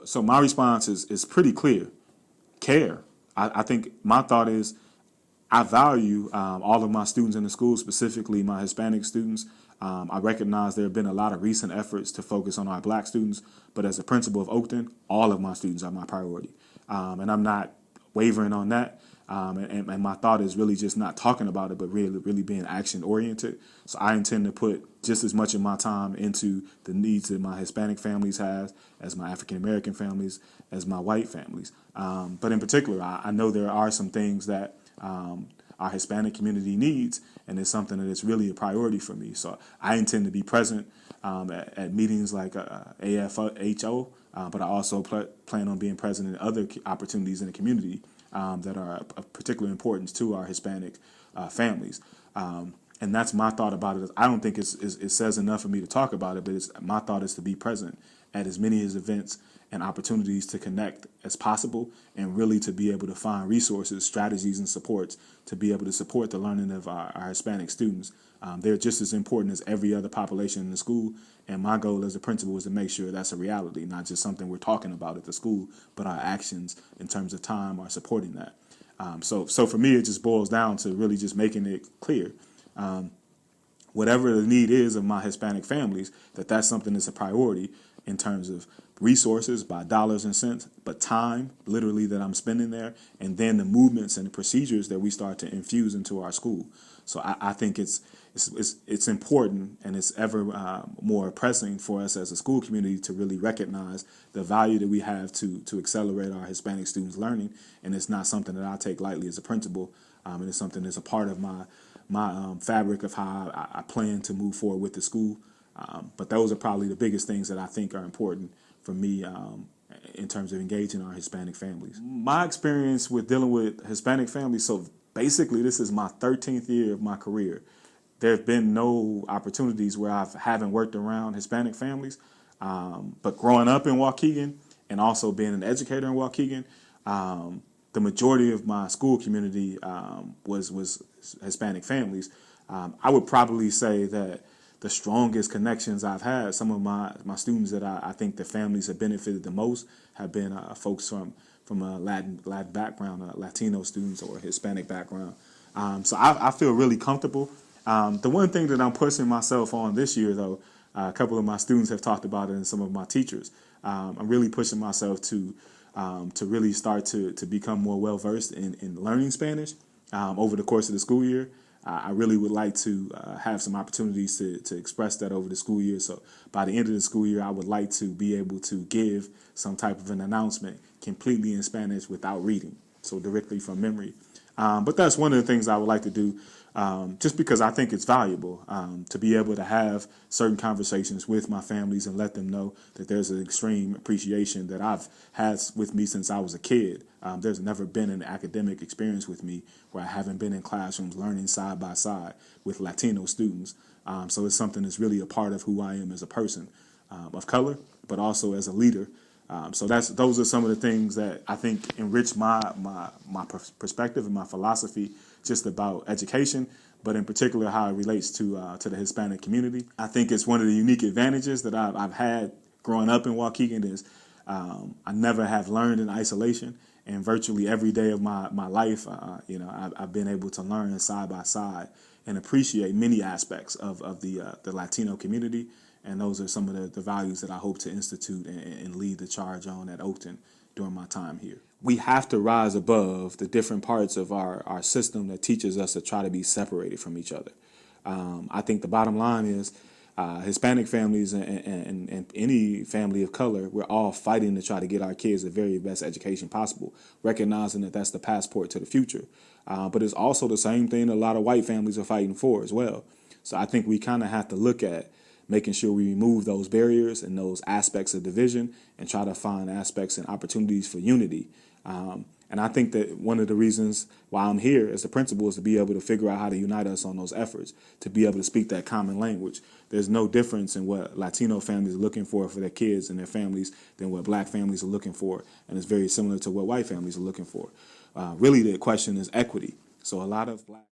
So my response is pretty clear. Care. I think my thought is I value all of my students in the school, specifically my Hispanic students. I recognize there have been a lot of recent efforts to focus on our black students, but as a principal of Oakton, all of my students are my priority. And I'm not wavering on that. And my thought is really just not talking about it, but really being action oriented. So I intend to put just as much of my time into the needs that my Hispanic families have, as my African American families, as my white families. But in particular, I know there are some things that our Hispanic community needs, and it's something that is really a priority for me. So I intend to be present at meetings like AFHO, but I also plan on being present in other opportunities in the community that are of particular importance to our Hispanic families. And that's my thought about it. I don't think it says enough for me to talk about it, but my thought is to be present at as many as events and opportunities to connect as possible, and really to be able to find resources, strategies, and supports to be able to support the learning of our Hispanic students. They're just as important as every other population in the school, and my goal as a principal is to make sure that's a reality, not just something we're talking about at the school, but our actions in terms of time are supporting that. So for me, it just boils down to really just making it clear. Whatever the need is of my Hispanic families, that's something that's a priority in terms of resources by dollars and cents, but time literally that I'm spending there, and then the movements and the procedures that we start to infuse into our school. So I think it's important, and it's ever more pressing for us as a school community to really recognize the value that we have to accelerate our Hispanic students' learning. And it's not something that I take lightly as a principal, and it's something that's a part of my fabric of how I plan to move forward with the school. But those are probably the biggest things that I think are important for me in terms of engaging our Hispanic families. My experience with dealing with Hispanic families, so basically this is my 13th year of my career. There have been no opportunities where I haven't worked around Hispanic families, but growing up in Waukegan and also being an educator in Waukegan, the majority of my school community was Hispanic families. I would probably say that the strongest connections I've had, some of my students that I think the families have benefited the most have been folks from a Latin background, Latino students or Hispanic background. So I feel really comfortable. The one thing that I'm pushing myself on this year, though, a couple of my students have talked about it, and some of my teachers, I'm really pushing myself to really start to become more well-versed in learning Spanish over the course of the school year. I really would like to have some opportunities to express that over the school year. So by the end of the school year, I would like to be able to give some type of an announcement completely in Spanish without reading, so directly from memory. But that's one of the things I would like to do, just because I think it's valuable to be able to have certain conversations with my families and let them know that there's an extreme appreciation that I've had with me since I was a kid. There's never been an academic experience with me where I haven't been in classrooms learning side by side with Latino students. So it's something that's really a part of who I am as a person of color, but also as a leader. So those are some of the things that I think enrich my perspective and my philosophy just about education, but in particular how it relates to the Hispanic community. I think it's one of the unique advantages that I've had growing up in Waukegan is I never have learned in isolation, and virtually every day of my life, I've been able to learn side by side and appreciate many aspects of the Latino community. And those are some of the values that I hope to institute and lead the charge on at Oakton during my time here. We have to rise above the different parts of our system that teaches us to try to be separated from each other. I think the bottom line is Hispanic families and any family of color, we're all fighting to try to get our kids the very best education possible, recognizing that that's the passport to the future. But it's also the same thing a lot of white families are fighting for as well. So I think we kind of have to look at making sure we remove those barriers and those aspects of division and try to find aspects and opportunities for unity. And I think that one of the reasons why I'm here as a principal is to be able to figure out how to unite us on those efforts, to be able to speak that common language. There's no difference in what Latino families are looking for their kids and their families than what black families are looking for. And it's very similar to what white families are looking for. Really, the question is equity. So a lot of black